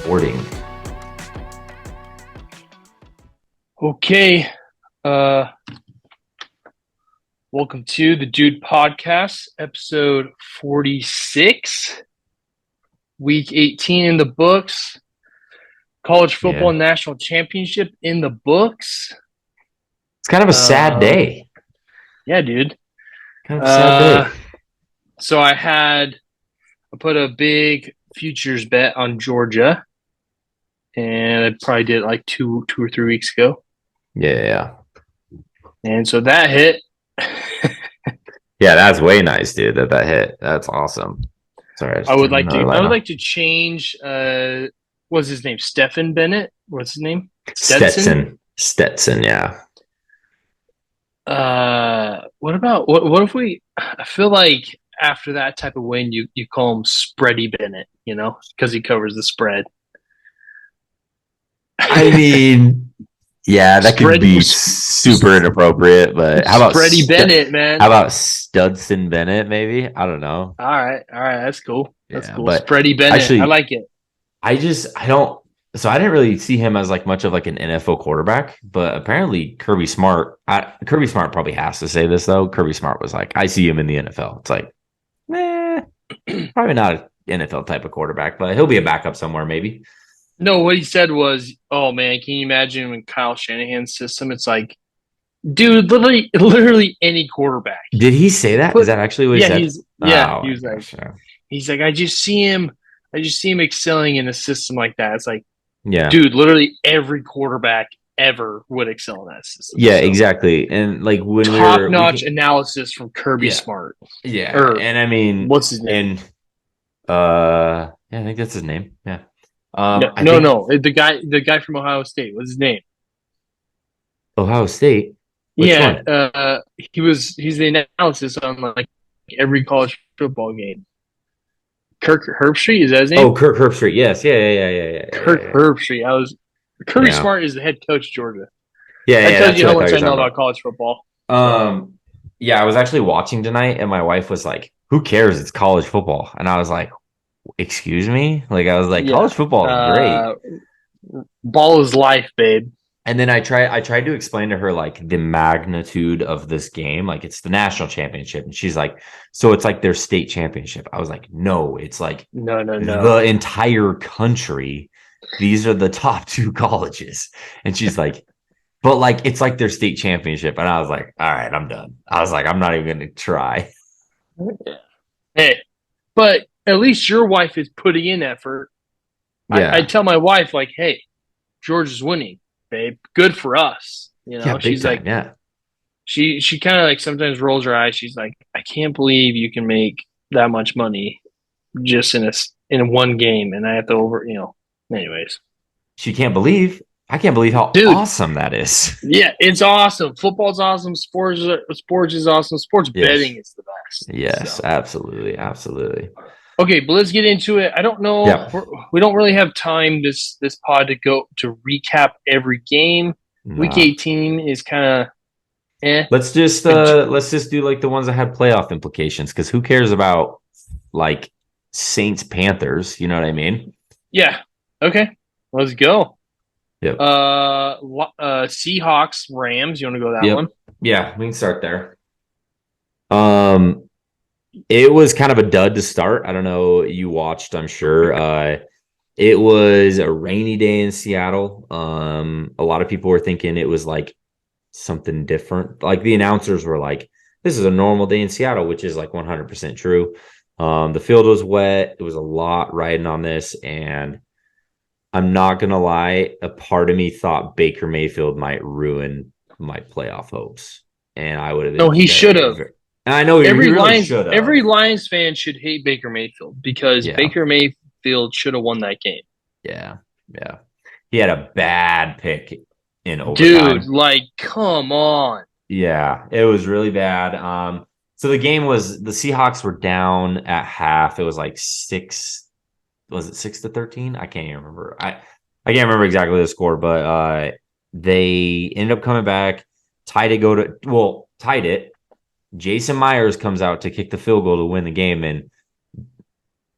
recording. Okay. Welcome to the Dude Podcast, episode 46. Week 18 in the books. College football national championship in the books. It's kind of a sad day. Yeah, dude. Kind of a sad day. So I put a big futures bet on Georgia, and I probably did it like two or 3 weeks ago. Yeah. And so that hit. Yeah, that's way nice, dude. That hit. That's awesome. Sorry, I would like to change. What's his name? Stephen Bennett. What's his name? Stetson. Yeah. What about what if we? I feel like after that type of win, you call him Spready Bennett. You know, because he covers the spread. I mean, yeah, that could be super inappropriate. But how about Spready Bennett, man? How about Studson Bennett? Maybe, I don't know. All right, that's cool. That's cool. But Spready Bennett, actually, I like it. I didn't really see him as like much of like an NFL quarterback, but apparently Kirby Smart probably has to say this though. Kirby Smart was like, I see him in the NFL. It's like, probably not an NFL type of quarterback, but he'll be a backup somewhere maybe. No, what he said was, oh man, can you imagine when Kyle Shanahan's system? It's like, dude, literally any quarterback. Did he say that? Is that actually what he said? He was like, he's like, I just see him excelling in a system like that. It's like, yeah, dude, literally every quarterback ever would excel in that system. Yeah, so, exactly. And like when top-notch analysis from Kirby Smart. Yeah, and I mean, what's his name? I think that's his name. Yeah. No. The guy from Ohio State. What's his name? Ohio State. Which one? He's the analysis on like every college football game. Kirk Herbstreit, is that his name? Oh, Kirk Herbstreit. Yes. Yeah. Kirk Herbstreit. Kirby Smart is the head coach of Georgia. Yeah. That tells you how much I know about college football. Yeah, I was actually watching tonight, and my wife was like, "Who cares? It's college football." And I was like, excuse me? Like, I was like, college football is great. Ball is life, babe. And then I tried to explain to her like the magnitude of this game. Like, it's the national championship. And she's like, so it's like their state championship. I was like, no, it's like no. The entire country. These are the top two colleges. And she's like, but like, it's like their state championship. And I was like, all right, I'm done. I was like, I'm not even going to try. Hey, but at least your wife is putting in effort. Yeah. I tell my wife, like, hey, George is winning, babe. Good for us. You know, she's like, she kind of like sometimes rolls her eyes. She's like, I can't believe you can make that much money just in one game, and I have to anyways. I can't believe how awesome that is. Yeah, it's awesome. Football's awesome. Sports is awesome. Sports betting is the best. Yes, so. Absolutely. Okay, but let's get into it. I don't know. Yeah. We don't really have time this pod to go to recap every game. Nah. Week 18 is kind of Let's just do like the ones that had playoff implications, because who cares about like Saints Panthers? You know what I mean? Yeah. Okay. Let's go. Yep. Seahawks Rams. You want to go that one? Yeah, we can start there. It was kind of a dud to start. I don't know. You watched, I'm sure. It was a rainy day in Seattle. A lot of people were thinking it was like something different. Like the announcers were like, this is a normal day in Seattle, which is like 100% true. The field was wet. It was a lot riding on this. And I'm not going to lie, a part of me thought Baker Mayfield might ruin my playoff hopes. And I would have. No, he should have. And I know every Lions fan should hate Baker Mayfield because Baker Mayfield should have won that game. Yeah. He had a bad pick in overtime. Dude, like, come on. Yeah, it was really bad. So the game was, the Seahawks were down at half. It was like 6-13? I can't even remember. I can't remember exactly the score, but they ended up coming back, tied it. Jason Myers comes out to kick the field goal to win the game, and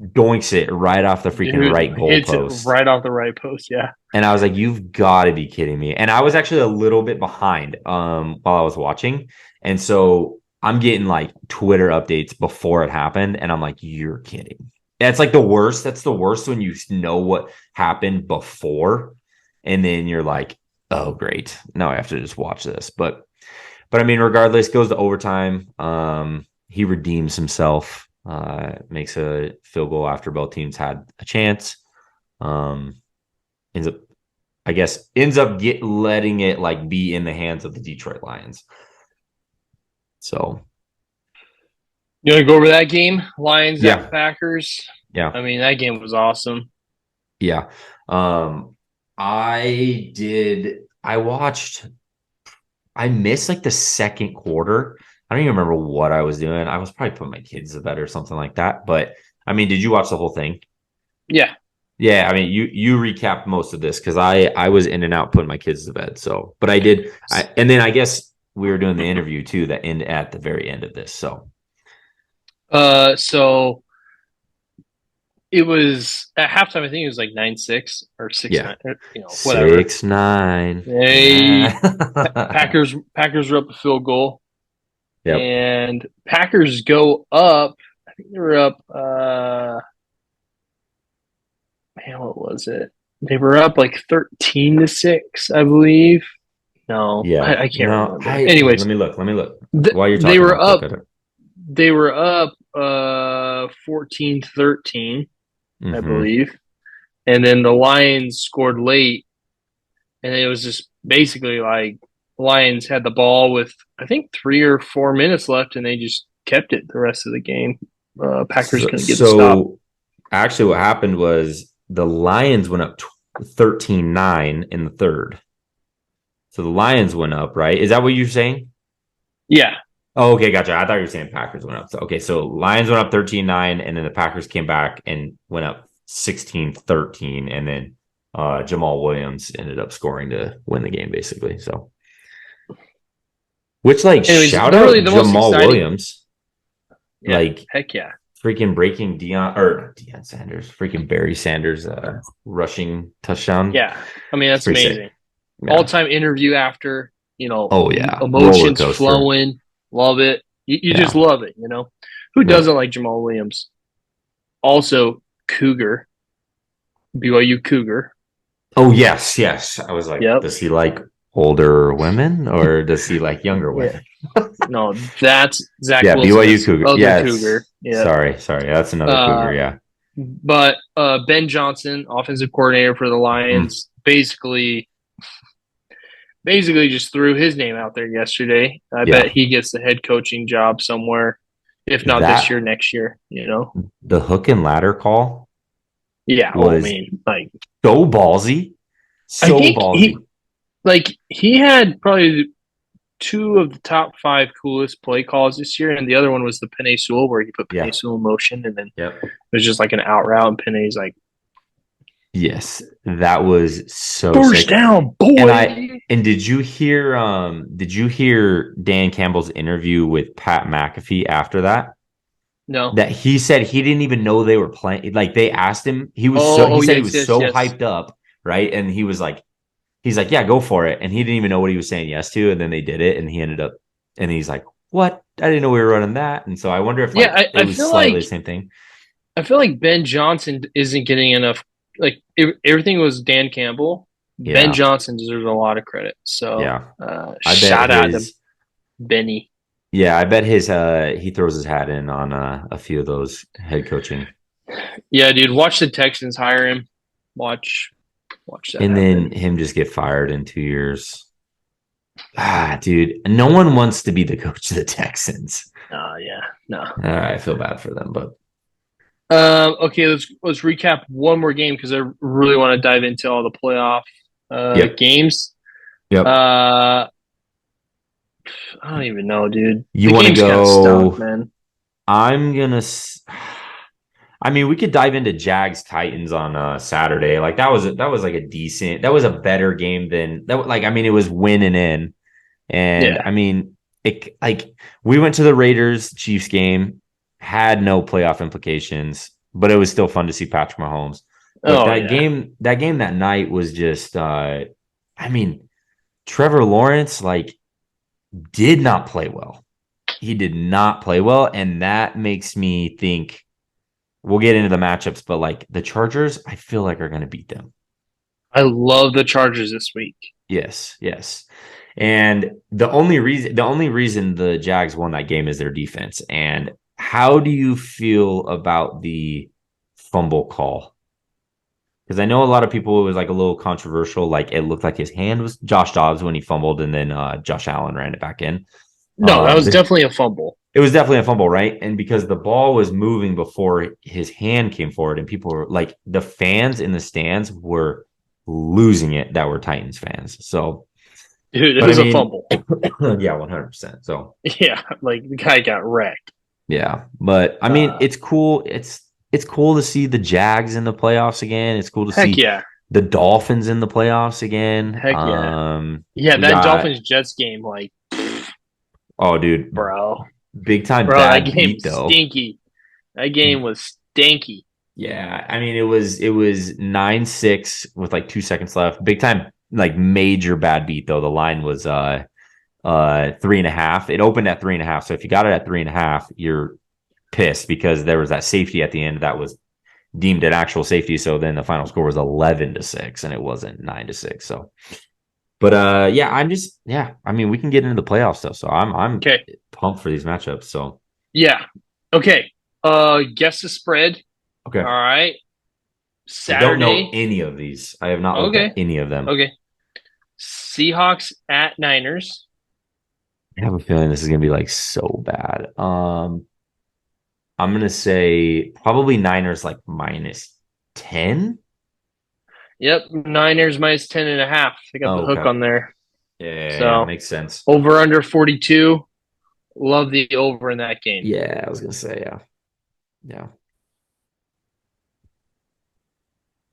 doinks it right off the freaking Dude right hits it goalpost. right off the right post. Yeah. And I was like, you've got to be kidding me. And I was actually a little bit behind while I was watching. And so I'm getting like Twitter updates before it happened. And I'm like, you're kidding. That's like the worst. That's the worst when you know what happened before. And then you're like, oh, great. Now I have to just watch this. But I mean, regardless, goes to overtime. He redeems himself, makes a field goal after both teams had a chance. Um, ends up, I guess, letting it like be in the hands of the Detroit Lions. So, You want to go over that game? Lions at yeah, Packers. yeah, I mean, that game was awesome. yeah. Um, I did. I watched. I missed like the second quarter. I don't even remember what I was doing. I was probably putting my kids to bed or something like that. But I mean, did you watch the whole thing? Yeah. Yeah, I mean, you recapped most of this because I was in and out putting my kids to bed. So, but I did. And then I guess we were doing the interview too that end at the very end of this. So, So it was at halftime. I think it was like 9-6 or 6-9. yeah, Whatever. 6-9. They Yeah. Packers were up a field goal, Yep. and Packers go up. I think they were up. Man, what was it? They were up like 13-6, I believe. No, Yeah. I can't No, remember. I let Anyways, me look. Let me look. While you're they talking, were I'll look up. at it. They were up 14-13, I Mm-hmm. believe. And then the Lions scored late, and it was just basically like Lions had the ball with I think 3 or 4 minutes left, and they just kept it the rest of the game. Packers So, couldn't get a stop. so actually what happened was the Lions went up 13-9 in the third. So the Lions went up, right? Is that what you're saying? Yeah, Oh, okay, gotcha. I thought you were saying Packers went up. So, okay, so Lions went up 13-9, and then the Packers came back and went up 16-13, and then Jamal Williams ended up scoring to win the game, basically. So, which like anyways, shout really out the most Jamal exciting. Williams, Yeah, like heck yeah, freaking breaking Deion Sanders, freaking Barry Sanders rushing touchdown. yeah. I mean It's that's pretty sick. amazing. All Yeah. time interview after Oh yeah, roller emotions coaster. flowing. Love it. You just Yeah. love it. Who Yep. doesn't like Jamal Williams? Also, Cougar, BYU Cougar. Oh yes, yes. I was like, Yep. does he like older women or does he like younger Yeah. women? No, that's Zach Yeah, Wilson. BYU That's the Cougar. other Yeah, Cougar. it's Yeah. sorry. That's another Cougar. Uh, Yeah. but Ben Johnson, offensive coordinator for the Mm. Lions, basically just threw his name out there yesterday. I bet Yeah. he gets the head coaching job somewhere, if not this That year, next year. the hook and ladder call Yeah. Oh, I was mean, like, so ballsy, I so think ballsy. he had probably two of the top five coolest play calls this year, and the other one was the Penei Sewell, where he put Penei Yeah. Sewell in motion, and then Yep. it was just like an out route, and Penei's like, Yes, that was so first sick. down, And boy. did you hear Dan Campbell's interview with Pat McAfee after that? No. That he said he didn't even know they were playing. Like they asked him, he said he Yes, was yes, so yes. hyped up, right? And he's like, yeah, go for it. And he didn't even know what he was saying yes to. And then they did it, and he ended up, and he's like, what? I didn't know we were running that. And so I wonder if Yeah, like it I was feel slightly like the same thing. Ben Johnson isn't getting enough. Like everything was Dan Campbell. Ben Yeah, Johnson deserves a lot of credit. So yeah. I bet shout out to his, Benny. yeah, I bet his, he throws his hat in on a few of those head coaching. Yeah, dude. Watch the Texans hire him. Watch that And then happen. him just get fired in 2 years. Ah, dude, no one wants to be the coach of the Texans. Yeah, no. I feel bad for them, but Okay, let's recap one more game because I really want to dive into all the playoff yep, games. yep. I don't even know, dude. You The want to game's kind of stunk, go? man. I'm gonna. I mean, we could dive into Jags Titans on Saturday. Like that was like a decent. That was a better game than that. Like I mean, it was winning in, and Yeah, I mean, we went to the Raiders Chiefs game, had no playoff implications. but it was still fun to see Patrick Mahomes. But Oh yeah, that game that night was just, I mean, Trevor Lawrence like did not play well. He did not play well, and that makes me think we'll get into the matchups, but like the Chargers, I feel like are going to beat them. I love the Chargers this week. Yes, yes. And the only reason the Jags won that game is their defense. And how do you feel about the fumble call? Because I know a lot of people, it was like a little controversial. Like it looked like his hand was Josh Dobbs when he fumbled, and then Josh Allen ran it back in. No, that was The definitely a fumble. It was definitely a fumble, right? And because the ball was moving before his hand came forward, and people were like, the fans in the stands were losing it that were Titans fans. So, Dude, it but I was a mean, fumble. yeah, 100%. So, Yeah, like the guy got wrecked. yeah, but I mean, Uh, it's cool. It's cool to see the Jags in the playoffs again. It's cool to heck see yeah, the Dolphins in the playoffs again. heck yeah, yeah. We That got Dolphins Jets game, like, oh, dude, bro, big time bro, that bad game beat was though. stinky. That game was stinky. Yeah, I mean it was 9-6 with like 2 seconds left. Big time, like major bad beat though. The line was 3.5. It opened at 3.5. So if you got it at 3.5, you're pissed because there was that safety at the end that was deemed an actual safety. So then the final score was 11-6, and it wasn't 9-6. So, but yeah, I mean we can get into the playoffs stuff. So I'm Okay, pumped for these matchups. So yeah, okay. Guess the spread. All okay, right, I don't know Saturday. any of these. I have not looked at Okay, any of them. okay. Seahawks at Niners. I have a feeling this is gonna be like so bad. I'm gonna say probably Niners like -10. Yep, Niners minus 10.5. They got the Oh, hook okay. on there. Yeah, So makes sense. over under 42. Love the over in that game. Yeah, I was gonna say, yeah. Yeah.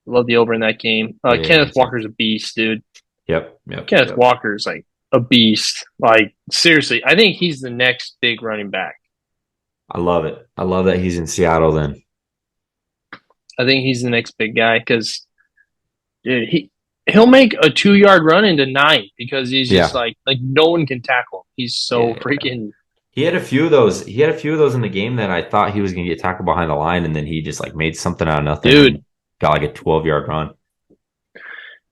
Love the over in that game. Yeah, Kenneth makes sense. Walker's a beast, dude. Yep, yep, Kenneth yep. Walker's like a beast. Like seriously, I think he's the next big running back. I love it. I love that he's in Seattle then. I think he's the next big guy because dude, he'll make a 2 yard run into 9 because he's just Yeah. like no one can tackle him. He's so Yeah. freaking He had a few of those. He had a few of those in the game that I thought he was gonna get tackled behind the line, and then he just like made something out of nothing dude. and got like a 12-yard run.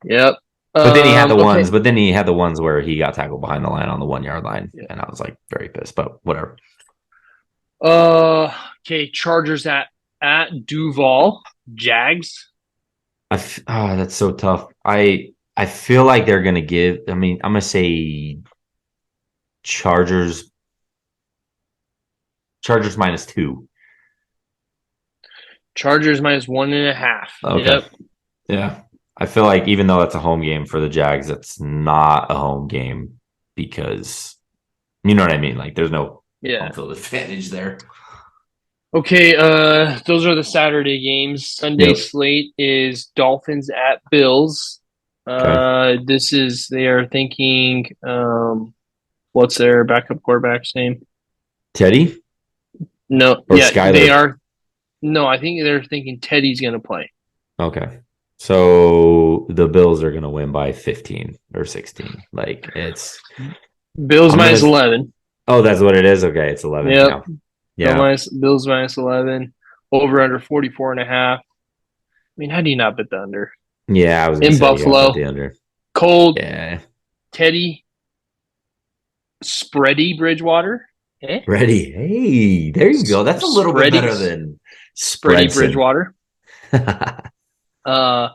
Yep. But then he had the Okay. ones, but then he had the ones where he got tackled behind the line on the 1 yard line, Yeah. and I was like very pissed. But whatever. Okay. Chargers at Duval. Jags. Oh, that's so tough. I feel like they're gonna give. I mean, I'm gonna say Chargers. Chargers -2. Chargers minus 1.5. Okay. Yep. Yeah. I feel like even though it's a home game for the Jags, it's not a home game because you know what I mean. Like, there's no home Yeah. field advantage there. Okay, those are the Saturday games. Sunday Yep. slate is Dolphins at Bills. Okay. This is they are thinking what's their backup quarterback's name? Teddy No, or yeah, they Skyler. are no, I think they're thinking Teddy's gonna play. Okay. So the Bills are gonna win by 15 or 16. Like it's Bills I'm gonna minus 11. oh, that's what it is. Okay, it's 11. Yep. Yeah. Yeah. Bills minus 11. Over under 44.5. I mean, how do you not bet the under? Yeah, I was gonna In say you gotta bet Buffalo, the under. cold Yeah. Teddy spready Bridgewater. Eh? Ready. Hey, there you go. That's a little bit Spready better than spready Spreadson. Bridgewater. Uh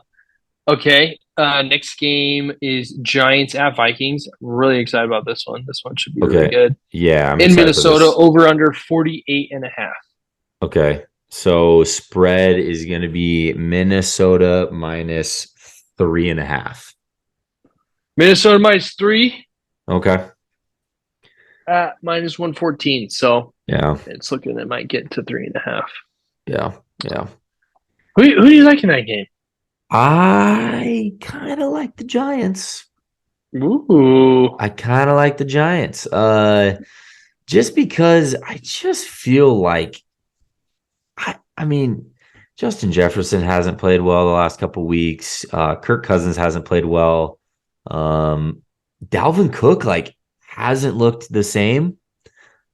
okay. Next game is Giants at Vikings. Really excited about this one. This one should be really Okay. good. Yeah, I'm In excited for Minnesota, this. over under 48.5. Okay. So spread is gonna be Minnesota -3.5. Minnesota minus 3 Okay. at minus 114. So Yeah. it's looking it might get to 3.5. Yeah. Yeah. Who do you like in that game? I kind of like the Giants. Ooh. I kind of like the Giants. Just because I just feel like I mean, Justin Jefferson hasn't played well the last couple weeks. Kirk Cousins hasn't played well. Dalvin Cook hasn't looked the same.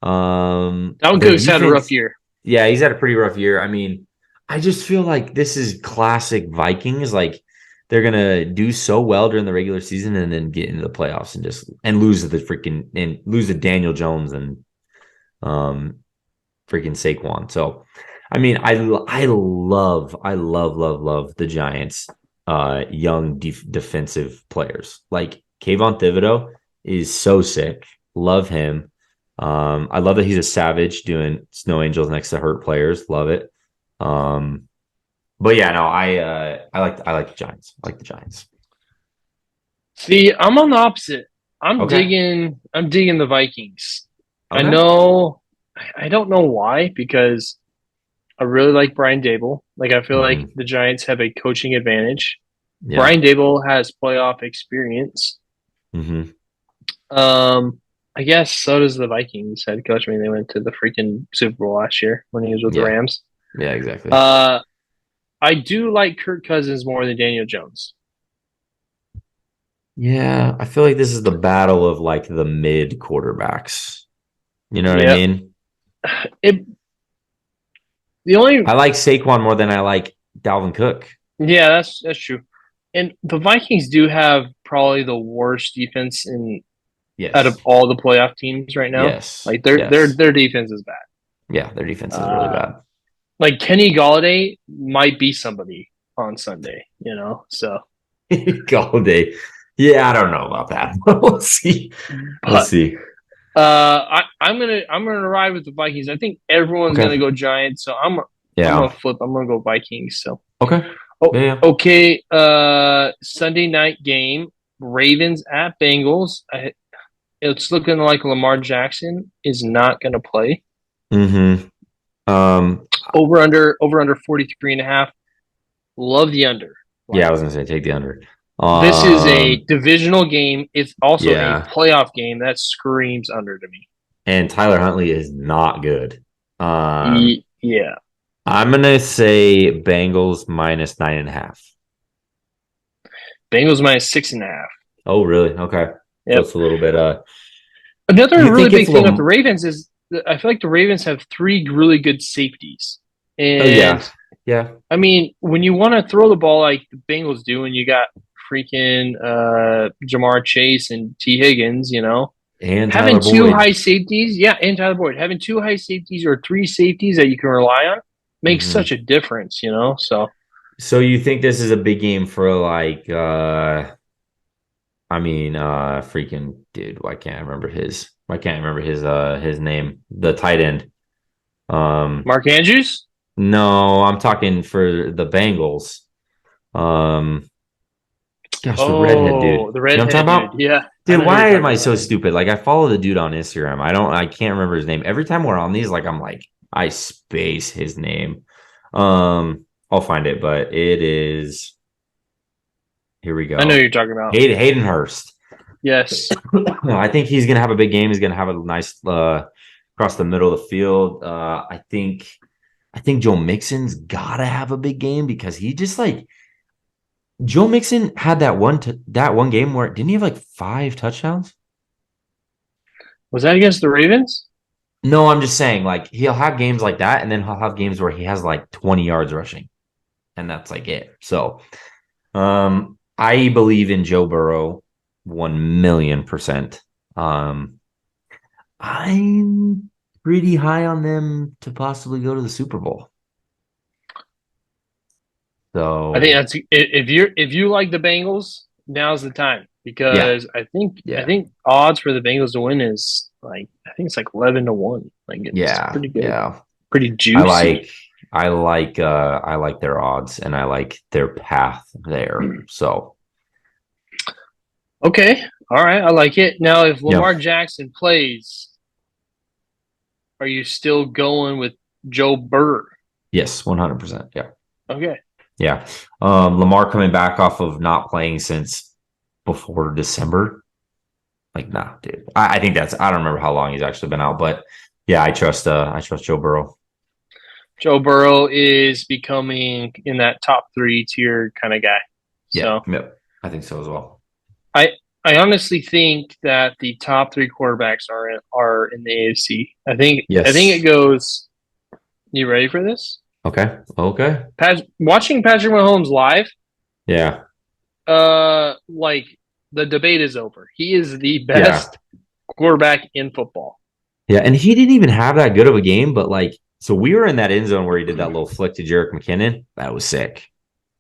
Dalvin Their Cook's had a rough defense, year. yeah, he's had a pretty rough year. I mean, I just feel like this is classic Vikings. Like they're gonna do so well during the regular season and then get into the playoffs and just lose to Daniel Jones and um freaking Saquon. So, I mean, I love the Giants' young defensive players. Like Kayvon Thibodeau is so sick. Love him. I love that he's a savage doing snow angels next to hurt players. Love it. Um, but yeah, no, I like the Giants. I like the Giants. See, I'm on the opposite. I'm Okay. digging. I'm digging the Vikings. I Okay. know. I don't know why because I really like Brian Dable. Like I feel like Hmm. the Giants have a coaching advantage. Yeah. Brian Dable has playoff experience. Hmm. Um, I guess so does the Vikings head coach. I mean, they went to the freaking Super Bowl last year when he was with the Yeah. Rams. Yeah. Exactly. Uh, I do like Kirk Cousins more than Daniel Jones. Yeah, I feel like this is the battle of like the mid quarterbacks. You know what I Yep. mean? It the only I like Saquon more than I like Dalvin Cook. Yeah, that's true. And the Vikings do have probably the worst defense in out of Yes. all the playoff teams right now. Yes. Like their their Yes. their defense is bad. Yeah, their defense is really Uh, bad. like Kenny Galladay might be somebody on Sunday, you know. So, Galladay. Yeah, I don't know about that. We'll see. We'll but see. I'm gonna ride with the Vikings. I think everyone's gonna Okay. go Giants, so I'm gonna Yeah. flip. I'm gonna go Vikings. So, Okay. oh, Yeah. Yeah. okay. Sunday night game: Ravens at Bengals. It's looking like Lamar Jackson is not going to play. Mm-hmm. Um, Over under 43 and a half. Love the under. yeah, I Like was gonna say take the under. this is a Um, divisional game. It's also a yeah. playoff game. That screams under to me. And Tyler Huntley is not good. Yeah. I'm gonna say Bengals minus 9.5. Bengals minus 6.5. Oh, really? Okay. So Yep. it's a little bit. Another You really think if big thing with the Lam? Ravens is that I feel like the Ravens have three really good safeties. Oh And yeah, yeah, I mean, when you want to throw the ball like the Bengals do, and you got freaking Jamar Chase and T. Higgins, and having Tyler two Boyd. high safeties, yeah, and Tyler Boyd, having two high safeties or three safeties that you can rely on makes Hmm. such a difference. So So you think this is a big game for I mean, freaking dude, why can't I remember his name? The tight end. Um, Mark Andrews? no, I'm talking for the Bengals. Um, gosh, the redhead dude. Oh, You the know what I'm redhead talking dude. about? Yeah, I Dude, know who you're why am talking I about. so stupid? Like I follow the dude on Instagram. I can't remember his name. Every time we're on these, like I'm like, I space his name. I'll find it, but it is here we I know who go. you're talking about. Hayden Hurst. Yes. I think he's gonna have a big game. He's gonna have a nice across the middle of the field. I think Joe Mixon's gotta have a big game because he just like Joe Mixon had that one game where didn't he have like 5 touchdowns? Was that against the Ravens? No, I'm just saying, like, he'll have games like that, and then he'll have games where he has like 20 yards rushing, and that's like it. So, I believe in Joe Burrow 1,000,000%. Um, I'm pretty high on them to possibly go to the Super Bowl. I think So, that's if you like the Bengals, now's the time yeah, because I yeah, think odds for the Bengals to win is like I think it's like 11-1. Like it's yeah, pretty good, yeah. pretty I juicy. like, I like their odds, and I like their path there. So, Okay, all right, I like it. Now, if yeah, Lamar Jackson plays, are you still going with Joe Burr? yes, 100%. Yeah. Okay, Yeah. Lamar coming back off of not playing since before December. Like, nah, dude. I think I don't remember how long he's actually been out, but yeah, I trust Joe Burrow. Joe Burrow is becoming in that top 3 tier kind of guy. Yeah, So yep. I think so as well. I I honestly think that the top 3 quarterbacks are in the AFC. I think it Yes. goes. You ready for this? Okay. Okay. Watching Patrick Mahomes live, Yeah. like the debate is over. He is the Yeah. best quarterback in football. Yeah. And he didn't even have that good of a game, but like, so we were in that end zone where he did that little flick to Jerick McKinnon. That was sick.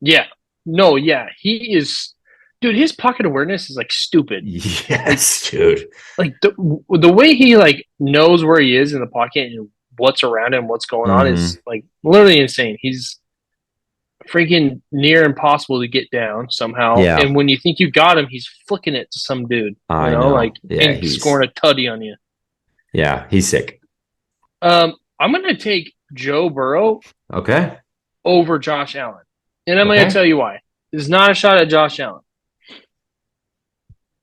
Yeah, no, yeah, he is, dude. His pocket awareness is like stupid. Like, Yes, dude. like the way he like knows where he is in the pocket and what's around him, what's going on Hmm. is like literally insane. He's freaking near impossible to get down somehow. Yeah, And when you think you got him, he's flicking it to some dude, I like know. Yeah, and scoring a tutty on you. he's sick. I'm gonna take Joe Burrow Okay. over Josh Allen, and I'm gonna Okay. tell you why. This is not a shot at Josh Allen.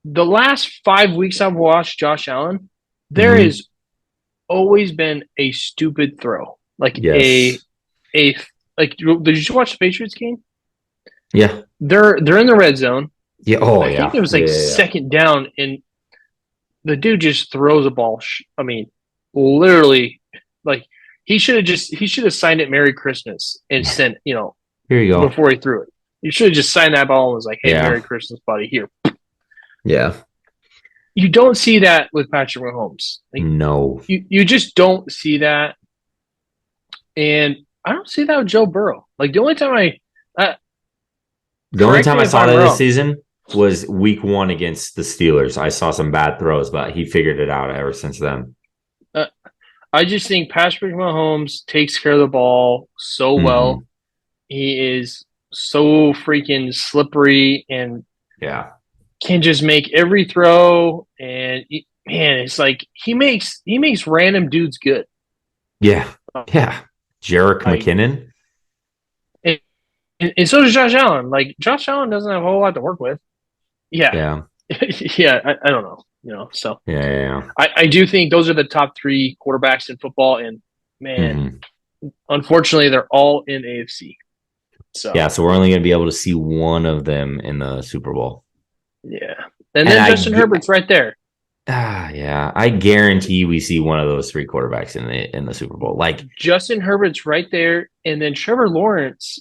The last 5 weeks I've watched Josh Allen, there Hmm. has always been a stupid throw, like Yes. a like. Did you watch the Patriots game? Yeah. They're in the red zone. Yeah. Oh, I think yeah. it was Yeah. like Yeah. Yeah. second down, and the dude just throws a ball. I mean, literally, like he should have signed it Merry Christmas and sent Here you go. before he threw it. You should have just signed that ball and was like, "Hey, Yeah. Merry Christmas, buddy." Here, Yeah. you don't see that with Patrick Mahomes. Like No. you just don't see that, and I don't see that with Joe Burrow. Like the only time The only correct time me I if saw I'm that this wrong. season was week one against the Steelers. I saw some bad throws, but he figured it out ever since then. Uh, I just think Patrick Mahomes takes care of the ball so Hmm. well. He is so freaking slippery and Yeah. can just make every throw. And man, it's like he makes random dudes good. Yeah. Yeah. Jerick Like, McKinnon. and, and so does Josh Allen. Like Josh Allen doesn't have a whole lot to work with. Yeah, Yeah. yeah. I don't know. So Yeah. Yeah. I do think those are the top 3 quarterbacks in football. And Yeah. man, unfortunately, they're all in AFC. Yeah. So So we're only going to be able to see one of them in the Super Bowl. yeah, and And then Justin Herbert's right there. yeah, I guarantee we see one of those three quarterbacks in the Super Bowl. Like, Justin Herbert's right there, and then Trevor Lawrence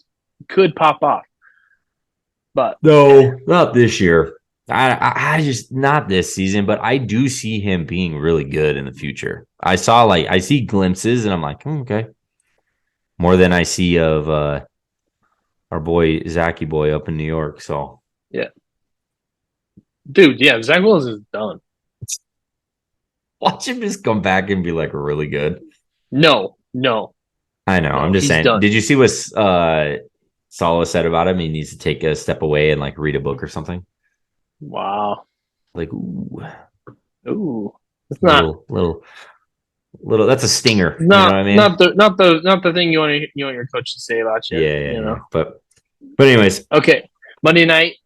could pop off, but no, not this year. I just not this season, but I do see him being really good in the future. I see glimpses, and I'm like, okay, more than I see of our boy Zachy boy up in New York. So yeah, dude, yeah, Zach Willis is done. watch him just come back and be like really good. No, no, I know. I'm no, just he's saying. done. Did you see what Salah said about him? He needs to take a step away and like read a book or something. Wow. Like, ooh, Ooh, it's not little. That's a stinger. You know what not I mean? not the thing you want your coach to say about you. Yeah, yeah, yeah. But anyways, Okay, Monday night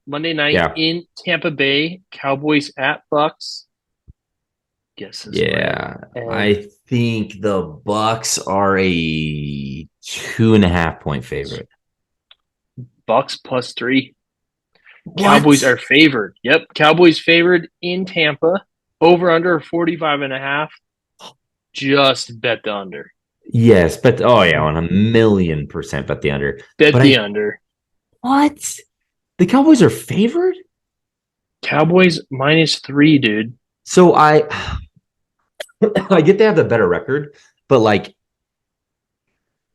yeah, in Tampa Bay, Cowboys at Bucks. Guess the spread. yeah. And I think the Bucks are a 2.5 point favorite. Bucks +3. Cowboys What? are favored. Yep, Cowboys favored in Tampa. Over under 45.5. Just bet the under. Yes, but oh yeah, on 1,000,000% bet the under. Bet But the under. what? The Cowboys are favored? Cowboys -3, dude. So I get they have the better record, but like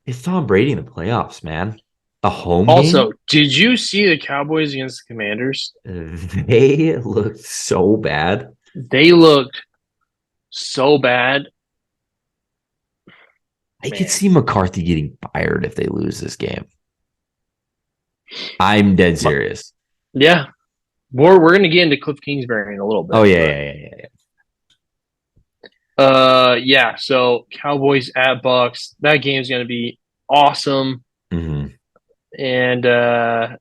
it's Tom Brady in the playoffs, man. A home Also, game? did you see the Cowboys against the Commanders? They looked so bad. They looked so bad, I could man. see McCarthy getting fired if they lose this game. I'm dead serious. Yeah, we're gonna get into Cliff Kingsbury in a little Oh bit, yeah, but yeah, yeah, yeah. yeah. So Cowboys at Bucks. That game's gonna be awesome, Mm-hmm. and I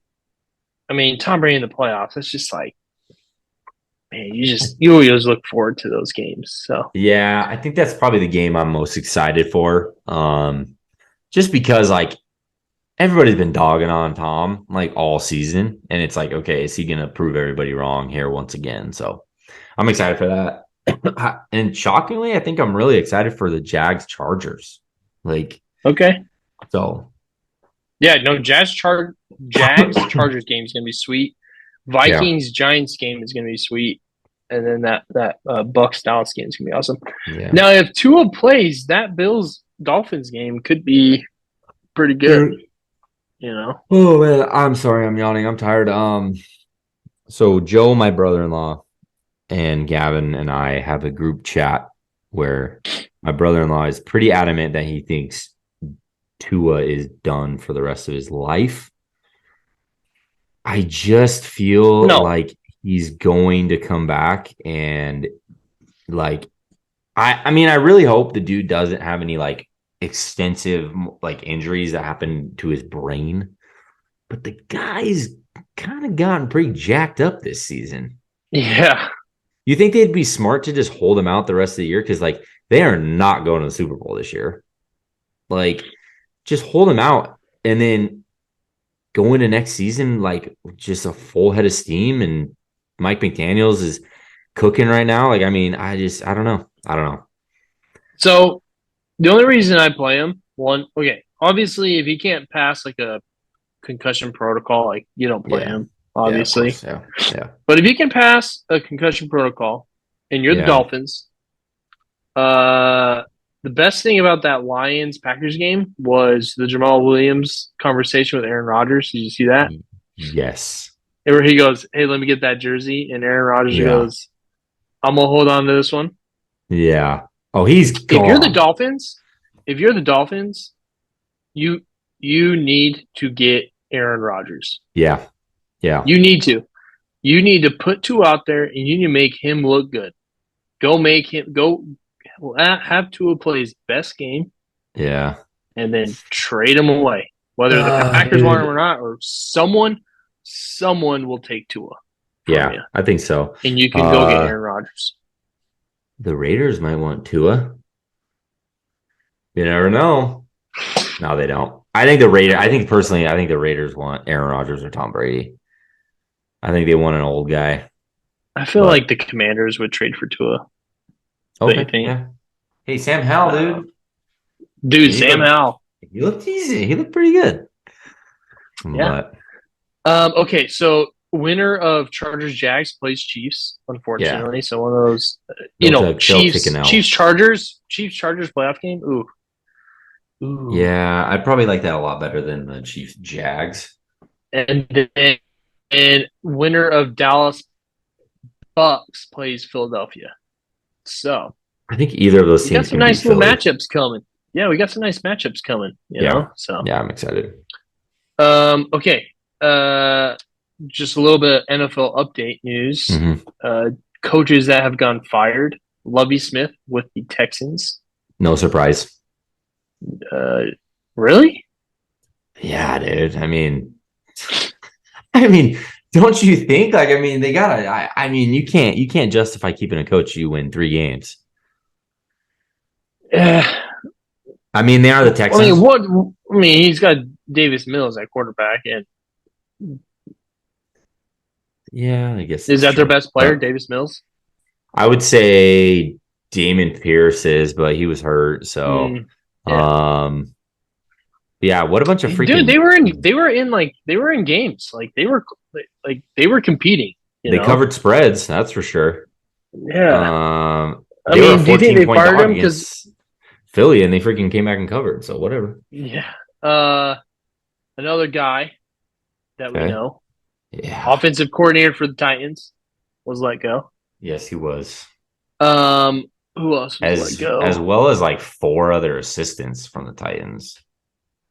mean Tom Brady in the playoffs. It's just like, man, you always look forward to those games. So Yeah, I think that's probably the game I'm most excited for. just because like everybody's been dogging on Tom like all season, and it's like, okay, is he gonna prove everybody wrong here once again? So I'm excited for that. And shockingly, I think I'm really excited for the Jags Chargers. Like, Okay. so Yeah, no, Jags Chargers game is gonna be sweet. yeah, Vikings Giants game is gonna be sweet, and then that Bucks Dallas game is gonna be awesome. yeah. Now, if Tua plays, that Bills Dolphins game could be pretty good. You know. Oh man, I'm sorry, I'm yawning. I'm tired. So Joe, my brother-in-law, and Gavin and I have a group chat where my brother-in-law is pretty adamant that he thinks Tua is done for the rest of his life. I just feel No. like he's going to come back and like I mean I really hope the dude doesn't have any like extensive like injuries that happen to his brain. But the guy's kind of gotten pretty jacked up this season. Yeah. You think they'd be smart to just hold him out the rest of the year? Because like they are not going to the Super Bowl this year. Like just hold him out and then go into next season like just a full head of steam. And Mike McDaniels is cooking right now. Like I mean, I don't know. I don't know. So the only reason I play him, one, okay, obviously if he can't pass like a concussion protocol, like you don't play Yeah. him, Yeah, of obviously. course. Yeah. Yeah. But if he can pass a concussion protocol and you're the Yeah. Dolphins, uh the best thing about that Lions Packers game was the Jamal Williams conversation with Aaron Rodgers. Did you see that? Yes. Where he goes, "Hey, let me get that jersey," and Aaron Rodgers Yeah. goes, "I'm gonna hold on to this one." Yeah. Oh, he's If you're the gone. Dolphins, if you're the Dolphins, you you need to get Aaron Rodgers. Yeah. Yeah. You need to. You need to put two out there, and you need to make him look good. Go make him go. Have Tua play his best game, Yeah. and then trade him away. Whether the Packers want him Dude. or not, or someone will take Tua from Yeah, you, I think so. and you can go get Aaron Rodgers. The Raiders might want Tua. You never know. No, they don't. I think personally, I think the Raiders want Aaron Rodgers or Tom Brady. I think they want an old guy. I feel But like the Commanders would trade for Tua. Don't you okay, think? yeah. Hey, Sam Howell, Uh, dude. dude, Sam Howell. He looked easy. He looked pretty good. Yeah. But Okay, so winner of Chargers Jags plays Chiefs, yeah, unfortunately. So one of those, you know, they'll take an L. Chiefs Chargers playoff game. Ooh, ooh, Yeah, I'd probably like that a lot better than the Chiefs Jags. and then and winner of Dallas Bucks plays Philadelphia. So I think either of those we got teams some can beat nice little Philly. matchups coming. Yeah, we got some nice matchups coming. You Yeah. know, so Yeah, I'm excited. okay. Just a little bit of NFL update news. Hmm. Coaches that have gone fired. Lovey Smith with the Texans. No surprise. Uh, really? Yeah, dude. I mean, don't you think? Like, I mean, they gotta. I mean, you can't justify keeping a coach. You win 3 games. Uh, I mean, they are the I mean, Texans. what? I mean, he's got Davis Mills at quarterback, and Yeah, I guess is that's that their true. best player, But Davis Mills? I would say Damon Pierce is, but he was hurt. So, Yeah, um, yeah. What a bunch of dude, freaking. they were in games, like they were competing. You They know? covered spreads. That's for sure. Yeah. I They were a mean, do you think 14 they point fired dog him because? against Philly, and they freaking came back and covered. So whatever. Yeah. Uh, Another guy that we Okay. know, Yeah. offensive coordinator for the Titans, was let go. Yes, he was. Um, who else was let As go? well as like 4 other assistants from the Titans. I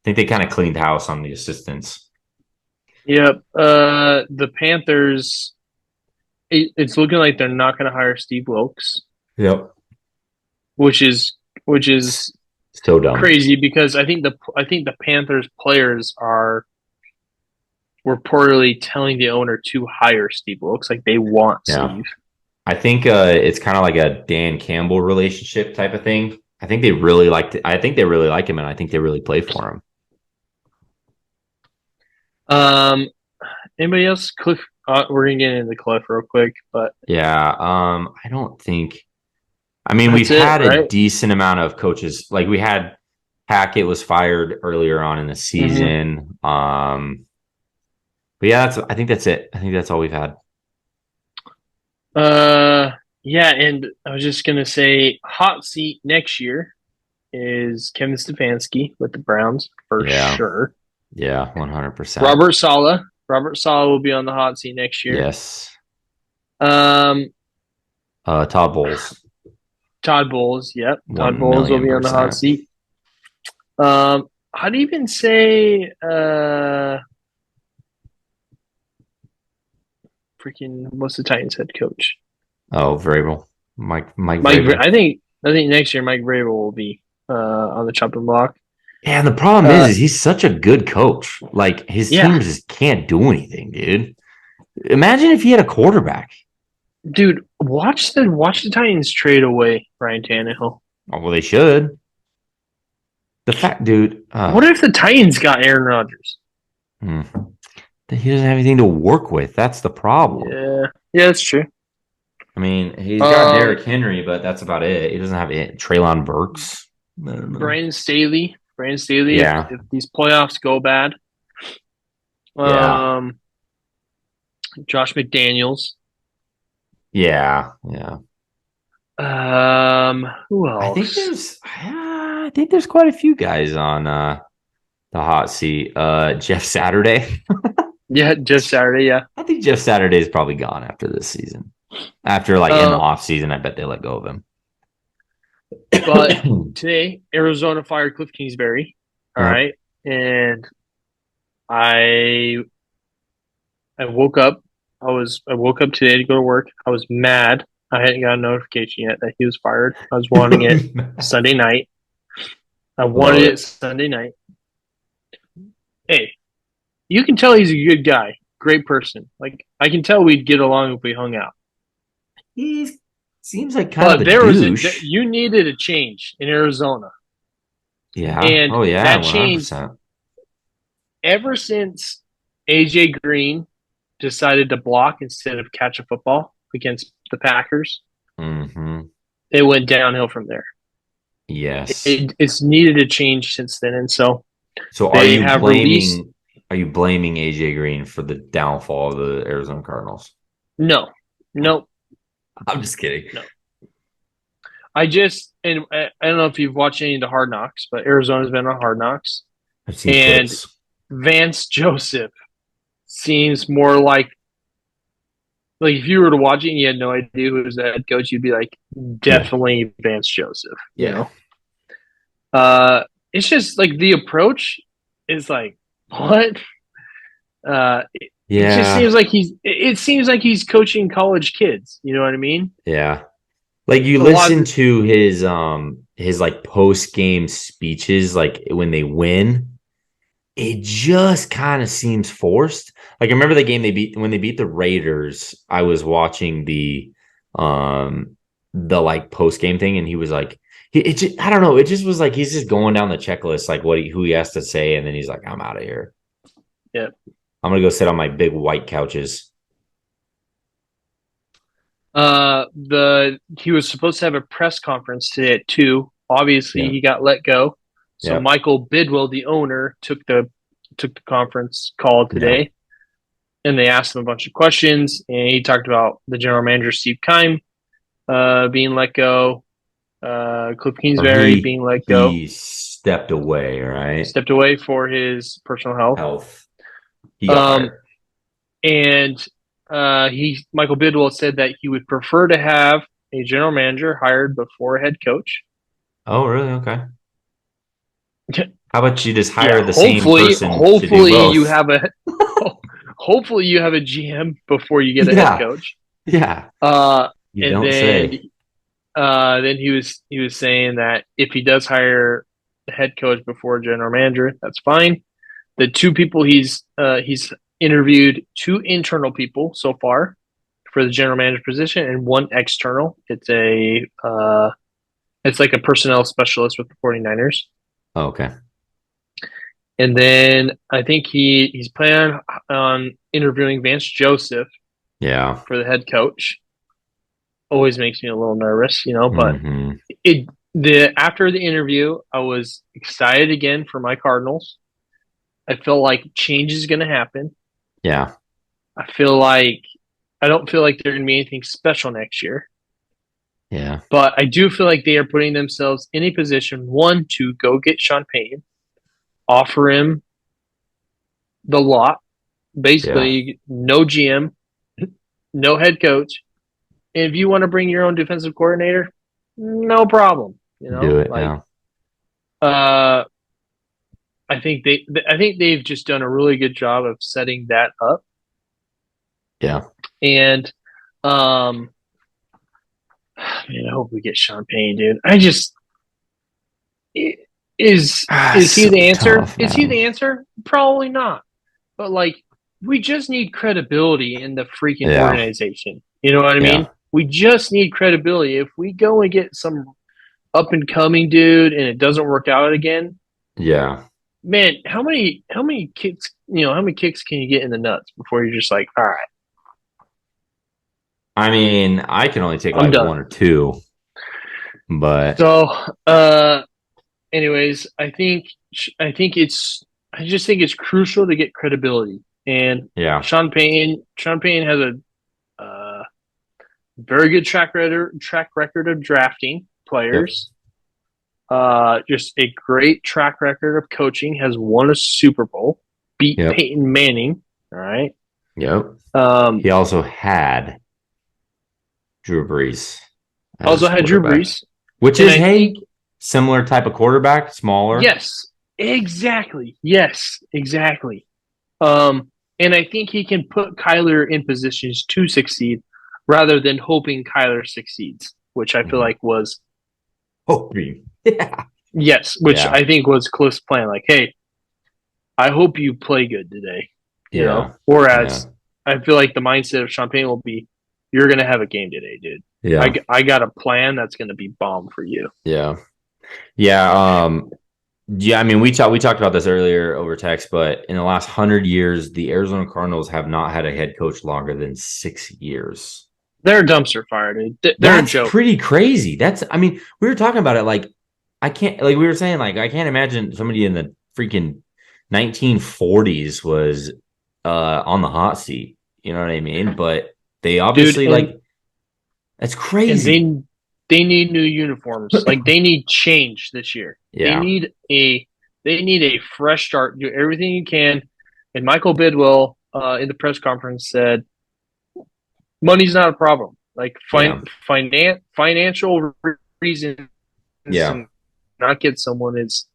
think they kind of cleaned house on the assistants. Yep. The Panthers. It's looking like they're not going to hire Steve Wilkes, Yep. which is So dumb. crazy because I think the Panthers players are reportedly telling the owner to hire Steve Wilkes, like they want Yeah. Steve. I think it's kind of like a Dan Campbell relationship type of thing. I think they really liked. I think they really like him, and I think they really play for him. Um, anybody else? Cliff. We're gonna get into Cliff real quick, but Yeah. I don't think. I mean, we've that's it, had a right? decent amount of coaches. Like we had Hackett was fired earlier on in the Mm-hmm. season. But yeah, that's. I think that's it. I think that's all we've had. Yeah, and I was just gonna say, hot seat next year is Kevin Stefanski with the Browns for Yeah. sure. Yeah. 100%. Robert Sala will be on the hot seat next year. Yes. Um, Todd Bowles. Todd Bowles, yep, Todd One Bowles will million be on the hot percent. seat. I'd even say freaking what's the Titans head coach? Oh, Vrabel. Mike Mike. Vrabel. I think next year Mike Vrabel will be on the chopping block. Yeah, and the problem Uh, is he's such a good coach. Like his yeah, teams just can't do anything, dude. Imagine if he had a quarterback. dude, watch the Titans trade away Ryan Tannehill. Oh, well, they should. The fact, dude, What if the Titans got Aaron Rodgers? hmm, that he doesn't have anything to work with. That's the problem. Yeah, yeah, that's true. I mean, he's got Um, Derrick Henry, but that's about it. He doesn't have it. Traylon Burks. I don't know. Brandon Staley. If Yeah, if these playoffs go bad, yeah, um, Josh McDaniels. yeah, yeah. Who else? I think there's quite a few guys on the hot seat. Jeff Saturday. Yeah, just Saturday. Yeah. I think Jeff Saturday is probably gone after this season. After like in the Um, off season, I bet they let go of but him. today Arizona fired Cliff Kingsbury. All Yep. right, and I I woke up. I woke up today to go to work. I was mad. I hadn't got a notification yet that he was fired. I was wanting it Sunday night. I Love wanted it it. Sunday night. Hey, you can tell he's a good guy, great person. Like I can tell we'd get along if we hung out. He seems like kind of But a there was douche. you needed a change in Arizona, Yeah. and Oh yeah. that One hundred change percent. ever since AJ Green decided to block instead of catch a football against the Packers, Mm-hmm. it went downhill from there. Yes. It's needed a change since then, and so So they have released. are you blaming AJ Green for the downfall of the Arizona Cardinals? No, no, I'm just kidding. no. I don't know if you've watched any of the Hard Knocks, but Arizona's been on Hard Knocks, I've seen and clips. Vance Joseph seems more like if you were to watch it and you had no idea who was the head coach, you'd be like, Yeah. definitely Vance Joseph. You Yeah. know, it's just like the approach is like what. It just Yeah. seems like It seems like he's coaching college kids. You know what I mean? Yeah. Like you A lot. listen to his like post game speeches, like when they win, it just kind of seems forced. Like I remember the game they beat when they beat the Raiders. I was watching the like post game thing, and he was like, I don't know. It just was like he's just going down the checklist, like who he has to say, and then he's like, I'm out of here. Yeah. I'm gonna go sit on my big white couches. The He was supposed to have a press conference today at 2. Obviously, Yeah, he got let go. So yeah, Michael Bidwell, the owner, took the conference call yeah. today, and they asked him a bunch of questions. And he talked about the general manager Steve Keim being let go, Cliff Or Kingsbury being let go, he stepped away, right? stepped away for his personal health. Health. He got Um, fired. and Michael Bidwell said that he would prefer to have a general manager hired before a head coach. Oh, really? Okay. How about you just Yeah, hire the same person to do hopefully you both? have a hopefully you have a GM before you get a head Yeah, coach. yeah. Uh, You and don't say. then he was saying that if he does hire the head coach before general manager, that's fine. The two people he's interviewed two internal people so far for the general manager position and one external. It's It's like a personnel specialist with the 49ers. Oh, okay. And then I think he's planning on interviewing Vance Joseph Yeah. for the head coach. Always makes me a little nervous, but Hmm. it the after the interview, I was excited again for my Cardinals. I feel like change is going to happen. Yeah. I don't feel like they're going to be anything special next year, Yeah. but I do feel like they are putting themselves in a position, one, to go get Sean Payton, offer him the lot, Yeah. basically no GM, no head coach. And if you want to bring your own defensive coordinator, no problem. Do it. Yeah. Uh, I think they've just done a really good job of setting that up. Yeah. And man, I hope we get Sean Payne, dude. Is he So the answer? tough, Is he man. the answer? Probably not. But like, we just need credibility in the freaking Yeah. organization. You know what I mean? Yeah. We just need credibility. If we go and get some up and coming dude and it doesn't work out again, Yeah. man, how many kicks how many kicks can you get in the nuts before you're just like, all right, I mean, I can only take I'm like done. one or two, but So, anyways, I think I just think it's crucial to get credibility. And yeah. Sean Payne has a very good track record of drafting Yep. players. Just a great track record of coaching. Has won a Super Bowl, beat Yep. Peyton Manning. All right. Yep. Um, He also had Drew Brees as Also his had Drew quarterback, Brees, which and is, I hey, think similar type of quarterback, smaller. yes, exactly, yes, exactly. Um, and I think he can put Kyler in positions to succeed rather than hoping Kyler succeeds, which I feel Mhm. like was Hoping. Yeah. yes, which Yeah. I think was close plan. Like, hey, I hope you play good today, Yeah. Whereas Yeah. I feel like the mindset of Champagne will be, you're gonna have a game today, dude. Yeah. I got a plan that's gonna be bomb for you. Yeah. Yeah. Yeah, I mean, we talked about this earlier over text, but in the last 100 years, the Arizona Cardinals have not had a head coach longer than 6 years. They're a dumpster fire, dude. They're a That's joke. pretty crazy. I mean, we were talking about it like I can't, like we were saying, like I can't imagine somebody in the freaking 1940s was on the hot seat. You know what I mean? But they Dude, obviously and like that's and crazy. they need new uniforms. Like they need change this year. Yeah. They need a fresh start. Do everything you can. And Michael Bidwell in the press conference said, "Money's not a problem. Like Yeah. financial reasons Yeah. to not get someone is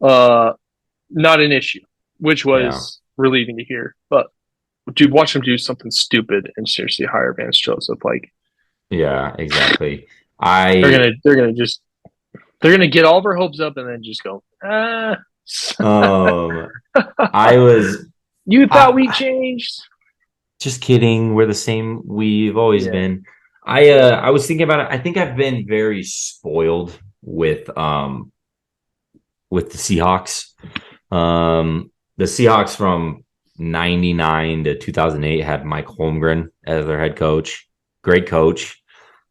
uh not an issue," which Yeah. was relieving to hear. But dude, watch them do something stupid and seriously hire Vance Joseph. Like Yeah, exactly. they're I gonna they're gonna just they're gonna get all of our hopes up and then just go, ah. um I was You thought we I changed? just kidding. We're the same we've always Yeah, been. yeah. I was thinking about it. I think I've been very spoiled with the Seahawks. The Seahawks from 99 to 2008 had Mike Holmgren as their head coach. Great coach.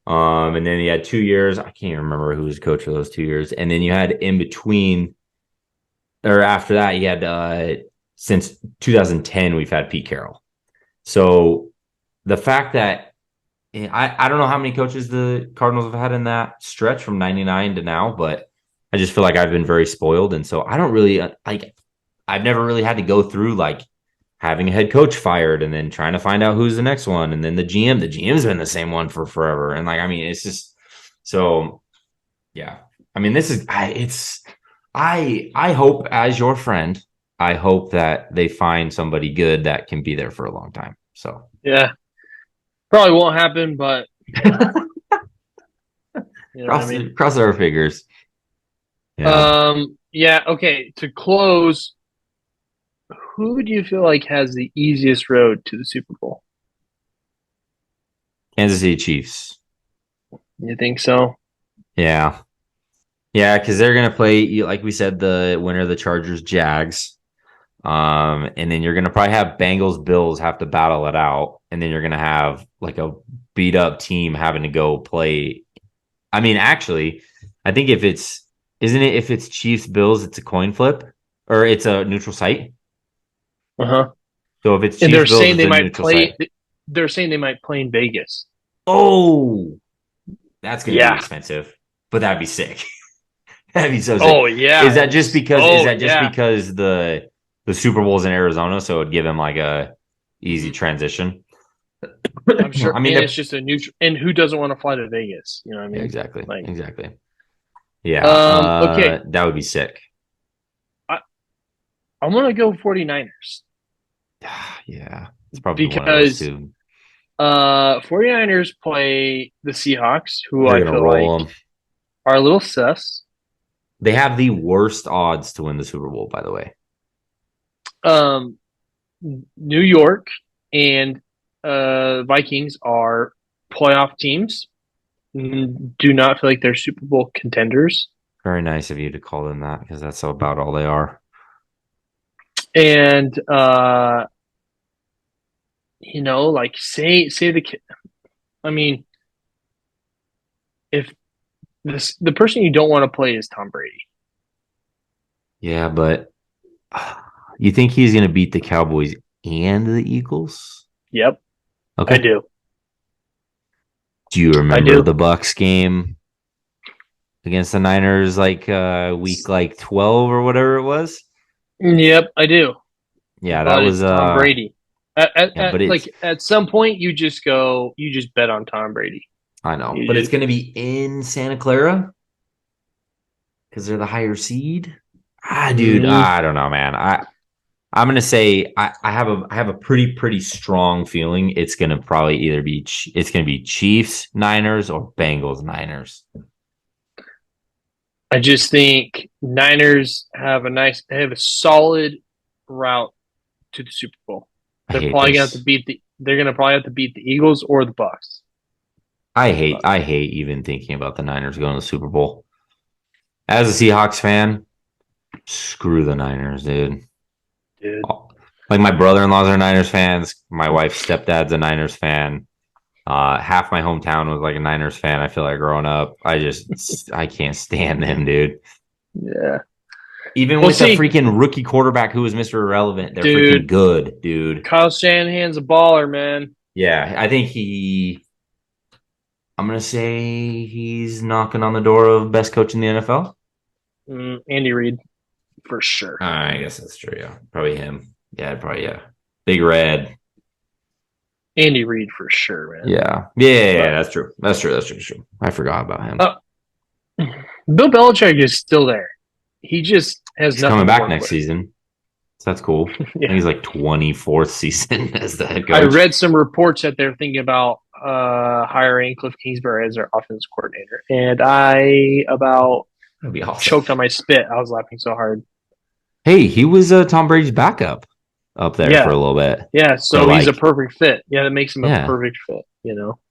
And then he had 2 years. I can't even remember who was coach for those 2 years. And then you had in between or after that, you had since 2010, we've had Pete Carroll. So the fact that I don't know how many coaches the Cardinals have had in that stretch from 99 to now, but I just feel like I've been very spoiled. And so I don't really like, I've never really had to go through like having a head coach fired and then trying to find out who's the next one. And then the GM's been the same one for forever. And like, I mean, it's just so, yeah. I mean, I hope as your friend, I hope that they find somebody good that can be there for a long time. So Yeah. Probably won't happen, but you know what I mean? cross our fingers. Yeah. Yeah, okay. To close, who do you feel like has the easiest road to the Super Bowl? Kansas City Chiefs. You think so? Yeah. Yeah, because they're gonna play, like we said, the winner of the Chargers Jags. And then you're gonna probably have Bengals Bills have to battle it out, and then you're gonna have like a beat up team having to go play. I mean, actually, I think if it's isn't it if it's Chiefs Bills, it's a coin flip or it's a neutral site. Uh huh. So if it's And Chiefs Bills, it's a neutral site. They're saying they might play in Vegas. Oh, that's gonna be Yeah. expensive, but that'd be sick. That'd be so sick. Oh yeah. Is that just because? Is Oh that just yeah. because the Super Bowl's in Arizona, so it'd give him like a easy Mhm. transition? I'm sure, I mean, and it's just a neutral. And who doesn't want to fly to Vegas? You know what I yeah, mean? exactly, Like, exactly. Yeah, okay, that would be sick. I I'm gonna go 49ers Yeah, it's probably one of those because two. 49ers play the Seahawks, who They're I gonna feel like roll them. are a little sus. They have the worst odds to win the Super Bowl, by the way. Um, New York and Vikings are playoff teams. Do not feel like they're Super Bowl contenders. Very nice of you to call them that because that's about all they are. And like say I mean, if the person you don't want to play is Tom Brady. Yeah, but you think he's gonna beat the Cowboys and the Eagles? Yep, I Okay. do. Do you I remember do. the Bucks game against the Niners like week like 12 or whatever it was? Yep, I do. Yeah, that But was it's Tom Brady. yeah, but it's At some point you just bet on Tom Brady. I know, but You it's just gonna be in Santa Clara because they're the higher seed. Dude, mm, I don't know, man. I'm gonna say I have a pretty strong feeling it's gonna probably either be it's gonna be Chiefs Niners or Bengals Niners. I just think Niners they have a solid route to the Super Bowl. I hate this. They're gonna probably have to beat the Eagles or the Bucks. But I hate even thinking about the Niners going to the Super Bowl. As a Seahawks fan, screw the Niners, dude. dude, Like my brother-in-laws are Niners fans. My wife's stepdad's a Niners fan. Half my hometown was like a Niners fan. I feel like growing up, I can't stand them, dude. yeah. Even We'll with a see, freaking rookie quarterback who was Mr. Irrelevant, they're freaking dude. good, dude. Kyle Shanahan's a baller, man. Yeah, I think I'm gonna say he's knocking on the door of best coach in the NFL. Andy Reid for sure. I guess that's true. Yeah, probably him. Yeah, probably yeah. Big Red. Andy Reid for sure, man. Yeah. But That's true. That's true. I forgot about him. uh, Bill Belichick is still there. He just has He's coming nothing to back work next with. season. So that's cool. I think Yeah. he's like 24th season as the head I coach. read some reports that they're thinking about hiring Cliff Kingsbury as their offense coordinator, and I about That'd be awesome. choked on my spit. I was laughing so hard. Hey, he was Tom Brady's backup up there for Yeah, a little bit. yeah. For So he's a like, perfect fit. Yeah, that makes him a yeah, perfect fit.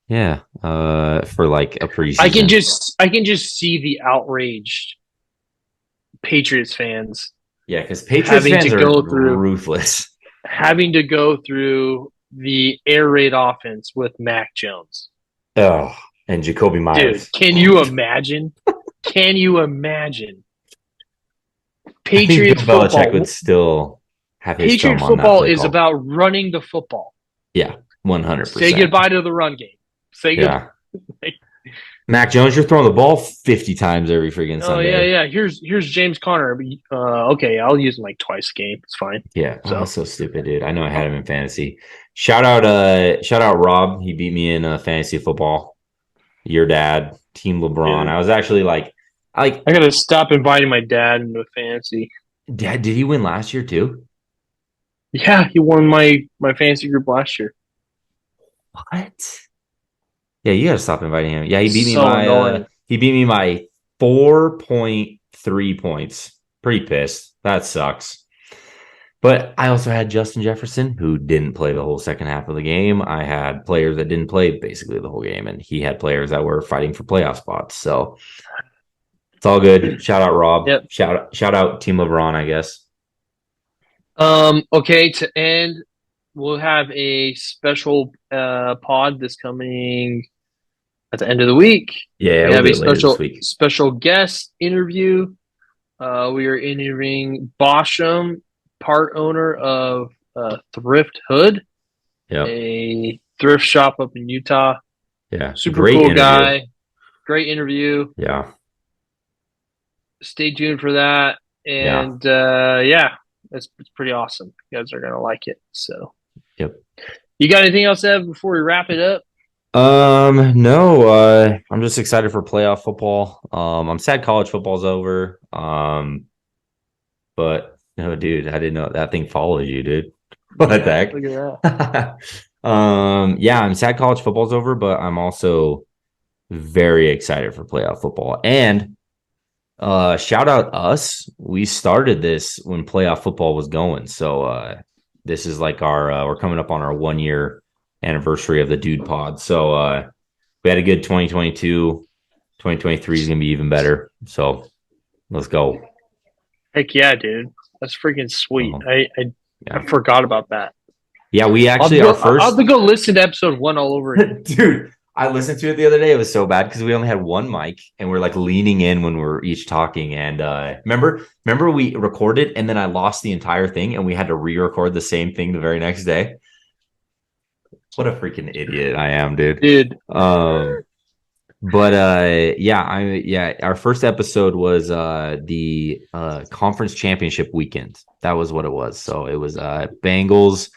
yeah. For like a preseason. I can just see the outraged Patriots fans Yeah, because Patriots having to fans are go through ruthless. the air raid offense with Mac Jones. Oh, and Jacoby Dude, Myers. can you imagine? Can you imagine? I think Bill Patriots Belichick would football. still have his Patriot thumb on that football play is call. about running the football. Yeah, Say 100%. goodbye to the run game. Say goodbye. Yeah. Mac Jones, you're throwing the ball 50 times every freaking Oh yeah, Sunday. yeah. Here's James Conner. Okay, I'll use him like twice a game. It's fine. Yeah. Oh, So that's so stupid, dude. I know I had him in fantasy. Shout out Rob. He beat me in fantasy football. Your dad, Team LeBron. dude, I was actually like, I gotta stop inviting my dad into fantasy. Dad, did he win last year too? Yeah, he won my fantasy group last year. What? Yeah, you gotta stop inviting him. Yeah, So annoying. he beat me my 4.3 points. Pretty pissed. That sucks. But I also had Justin Jefferson, who didn't play the whole second half of the game. I had players that didn't play basically the whole game, and he had players that were fighting for playoff spots. So it's all good. Shout out Rob. Yep. Shout out Team LeBron, I guess. Okay, to end, we'll have a special pod this coming at the end of the week. Yeah, We we'll have do a it later this special week. special guest interview. We are interviewing Bosham, part owner of Thrift Hood, Yeah. a thrift shop up in Utah. Yeah. Super Great cool interview. guy. Great interview. Yeah. Stay tuned for that. And yeah, it's pretty awesome. You guys are gonna like it. So Yep. you got anything else to have before we wrap it up? No, I'm just excited for playoff football. I'm sad college football's over. But no, dude, I didn't know that thing followed you, dude. What the heck? Look at that. Yeah, I'm sad college football's over, but I'm also very excited for playoff football. And shout out us. We started this when playoff football was going. So this is like our we're coming up on our 1 year anniversary of the Dude Pod. So we had a good 2022. 2023 is gonna be even better. So let's go. Heck yeah, dude. That's freaking sweet. I forgot about that. Yeah, we actually I'll have to go listen to episode 1 all over again. Dude, I listened to it the other day. It was so bad because we only had one mic and we're like leaning in when we're each talking. And remember we recorded and then I lost the entire thing and we had to re-record the same thing the very next day. What a freaking idiot I am, dude. Dude. But our first episode was the conference championship weekend. That was what it was. So it was Bengals,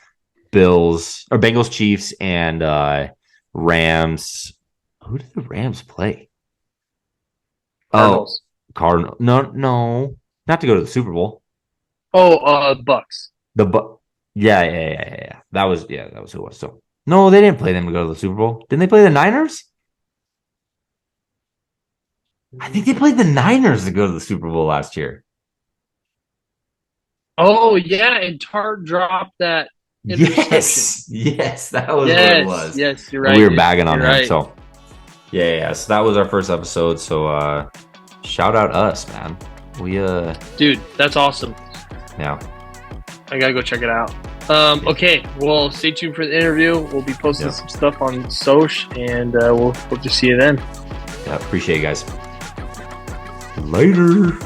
Chiefs, and Rams. Who did the Rams play? Cardinals. Oh, Cardinal. No, not to go to the Super Bowl. Oh, Bucks. Yeah. That was who it was. So no, they didn't play them to go to the Super Bowl. Didn't they play the Niners? I think they played the Niners to go to the Super Bowl last year. Oh yeah, and Tart dropped that. Yes, that was what it was. Yes, you're right. And we were bagging on him. Right. So yeah. So that was our first episode. So shout out us, man. We dude, that's awesome. Yeah. I gotta go check it out. Okay, well, stay tuned for the interview. We'll be posting some stuff on Soch, and we'll hope to see you then. Yeah, appreciate you guys. Later.